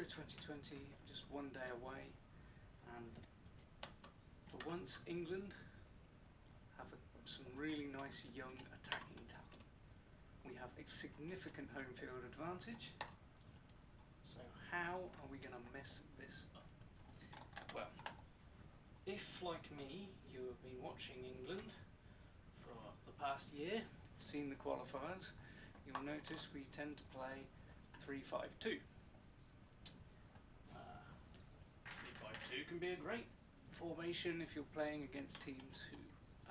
Euro 2020 just one day away, and for once England have some really nice young attacking talent. We have a significant home field advantage, so how are we going to mess this up? Well, if like me you have been watching England for the past year, seen the qualifiers, you'll notice we tend to play 3-5-2. 3-5-2 can be a great formation if you're playing against teams who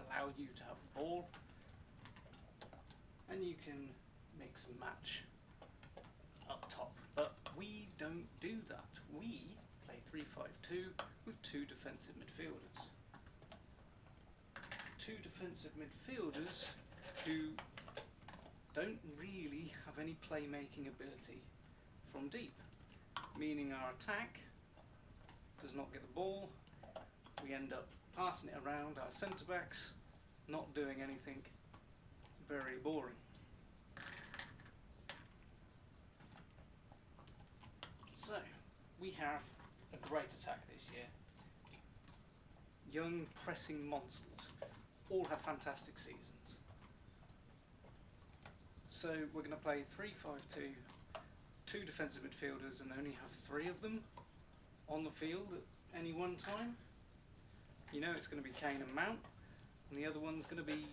allow you to have a ball, and you can mix and match up top. But we don't do that. We play 3-5-2 with two defensive midfielders. Two defensive midfielders who don't really have any playmaking ability from deep, meaning our attack does not get the ball. We end up passing it around our centre backs, not doing anything, very boring. So we have a great attack this year. Young pressing monsters, all have fantastic seasons. So we're going to play 3-5-2, two defensive midfielders, and only have three of them on the field at any one time. You know it's going to be Kane and Mount, and the other one's going to be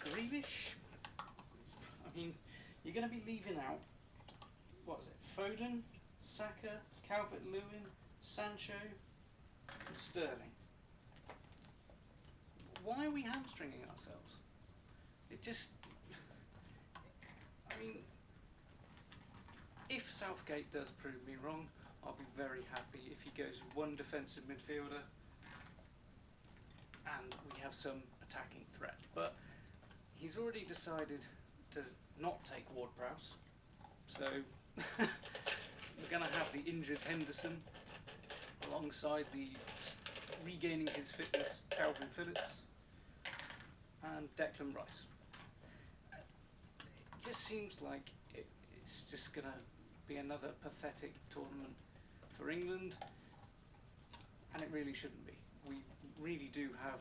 Grealish. I mean, you're going to be leaving out, what is it, Foden, Saka, Calvert-Lewin, Sancho and Sterling. Why are we hamstringing ourselves? It just... I mean, if Southgate does prove me wrong, I'll be very happy if he goes with one defensive midfielder and we have some attacking threat. But he's already decided to not take Ward-Prowse, so we're going to have the injured Henderson alongside the regaining his fitness Calvin Phillips and Declan Rice. It just seems like it's just going to be another pathetic tournament for England, and it really shouldn't be. We really do have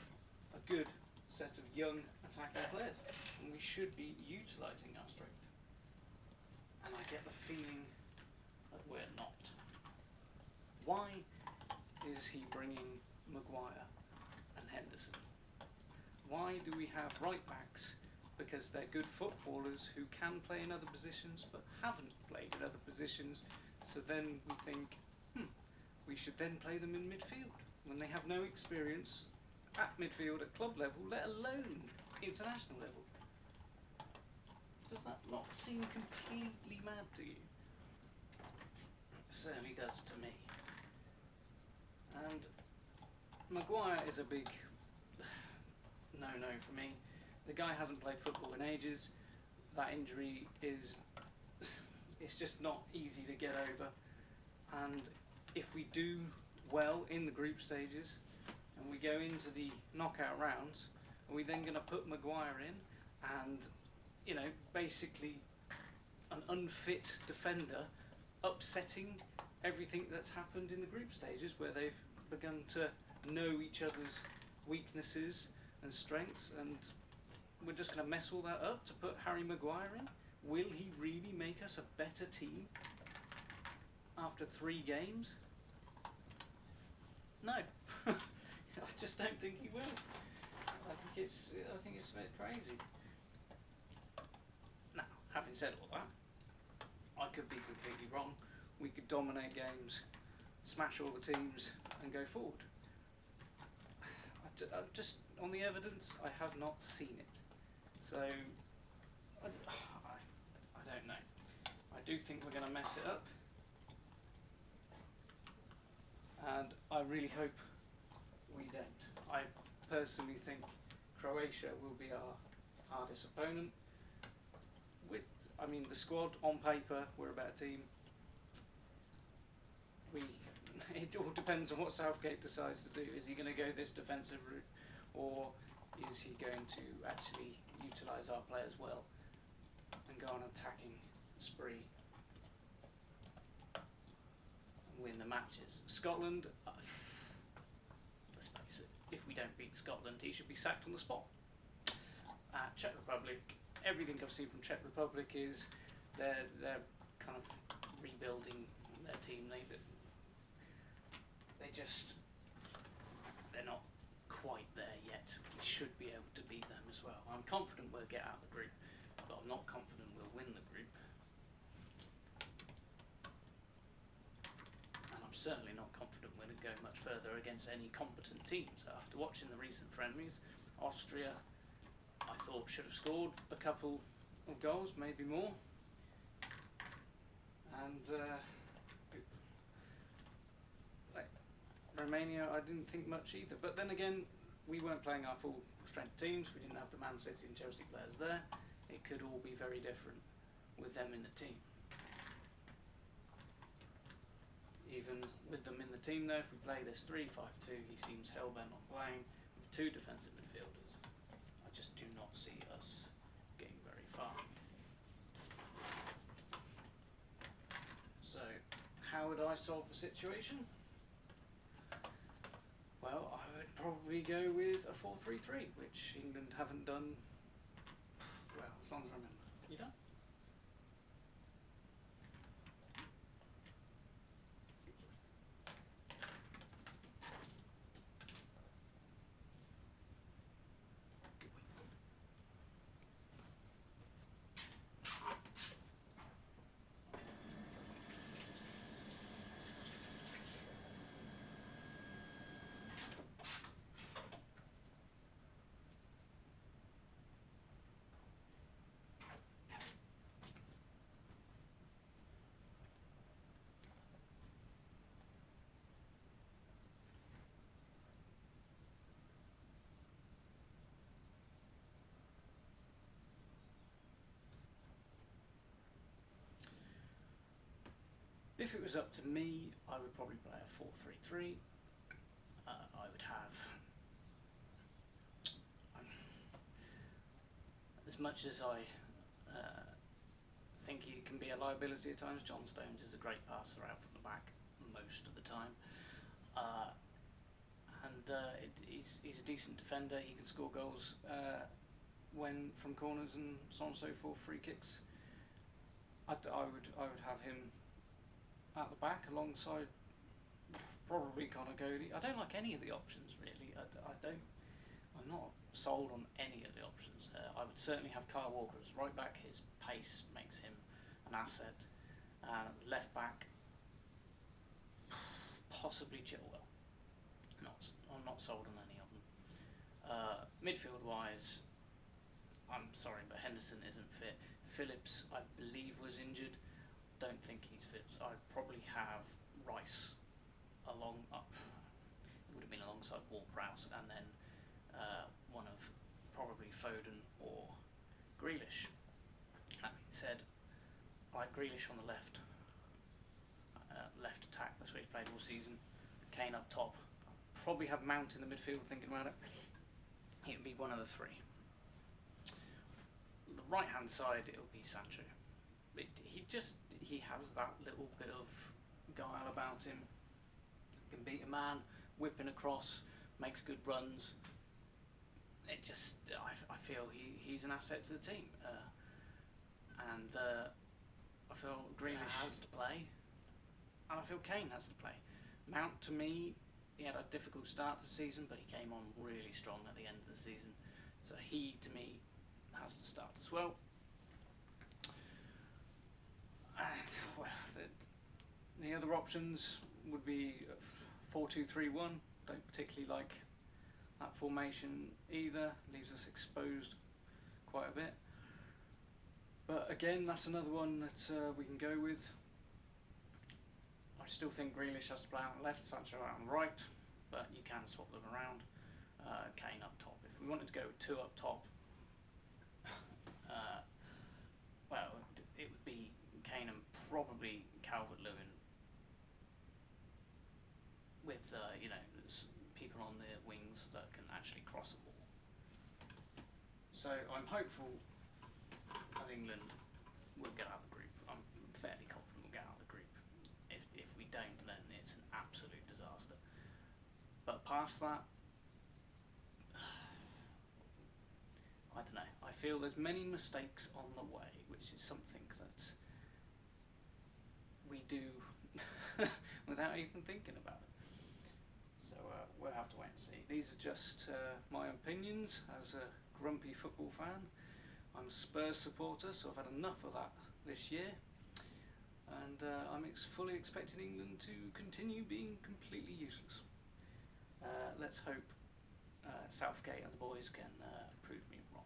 a good set of young attacking players, and we should be utilising our strength. And I get the feeling that we're not. Why is he bringing Maguire and Henderson? Why do we have right backs? Because they're good footballers who can play in other positions but haven't played in other positions, so then we think, we should then play them in midfield when they have no experience at midfield at club level, let alone international level. Does that not seem completely mad to you? It certainly does to me. And Maguire is a big no-no for me. The guy hasn't played football in ages. That injury is it's just not easy to get over. And if we do well in the group stages and we go into the knockout rounds, are we then going to put Maguire in and, you know, basically an unfit defender upsetting everything that's happened in the group stages, where they've begun to know each other's weaknesses and strengths, and we're just going to mess all that up to put Harry Maguire in? Will he really make us a better team after 3 games? No. I just don't think he will. I think it's a bit crazy. Now, having said all that, I could be completely wrong. We could dominate games, smash all the teams and go forward. I've just, on the evidence, I have not seen it. So, I don't know. I do think we're going to mess it up. And I really hope we don't. I personally think Croatia will be our hardest opponent. I mean, the squad, on paper, we're a better team. It all depends on what Southgate decides to do. Is he going to go this defensive route, or is he going to actually utilise our players well and go on an attacking spree? And win the matches. Scotland, let's face it, if we don't beat Scotland, he should be sacked on the spot. Czech Republic, everything I've seen from Czech Republic is they're kind of rebuilding their team. They're not quite there yet. We should be able to beat them as well. I'm confident we'll get out of the group, but I'm not confident we'll win the group. And I'm certainly not confident we're going to go much further against any competent teams. After watching the recent friendlies, Austria, I thought, should have scored a couple of goals, maybe more. And Romania, I didn't think much either. But then again, we weren't playing our full strength teams. We didn't have the Man City and Chelsea players there. It could all be very different with them in the team. Even with them in the team though, if we play this 3-5-2, he seems hell-bent on playing with two defensive midfielders. I just do not see us getting very far. So, how would I solve the situation? Well, I would probably go with a 4-3-3, which England haven't done, well, as long as I remember. You done? If it was up to me, I would probably play a 4-3-3. I would have, as much as I think he can be a liability at times, John Stones is a great passer out from the back most of the time. He's a decent defender. He can score goals when from corners and so on and so forth, free kicks. I would have him at the back alongside probably Conor Cody. I don't like any of the options really. I'm not sold on any of the options. I would certainly have Kyle Walker as right back. His pace makes him an asset. Left back, possibly Chilwell. I'm not sold on any of them. Midfield wise, I'm sorry, but Henderson isn't fit. Phillips, I believe, was injured. Don't think he's fit. So I'd probably have Rice along up. It would have been alongside Ward-Prowse, and then one of probably Foden or Grealish. That being said, I like Grealish on the left. Left attack. That's what he's played all season. Kane up top. Probably have Mount in the midfield. Thinking about it, it would be one of the three. The right hand side, it will be Sancho. He has that little bit of guile about him. Can beat a man, whipping across, makes good runs. I feel he's an asset to the team, and I feel Grealish has to play, and I feel Kane has to play. Mount, to me, he had a difficult start to the season, but he came on really strong at the end of the season, so he, to me, has to start as well. And, well, the other options would be 4-2-3-1. Don't particularly like that formation either. Leaves us exposed quite a bit. But again, that's another one that we can go with. I still think Grealish has to play out on the left, Sancho out on the right, but you can swap them around. Kane up top. If we wanted to go with two up top, well, it would be Kane and probably Calvert-Lewin with people on the wings that can actually cross a ball. So I'm hopeful that England will get out of the group. I'm fairly confident we'll get out of the group. If we don't, then it's an absolute disaster. But past that, I don't know. I feel there's many mistakes on the way, which is something that we do without even thinking about it. So we'll have to wait and see. These are just my opinions as a grumpy football fan. I'm a Spurs supporter, so I've had enough of that this year, and I'm fully expecting England to continue being completely useless. Let's hope Southgate and the boys can prove me wrong.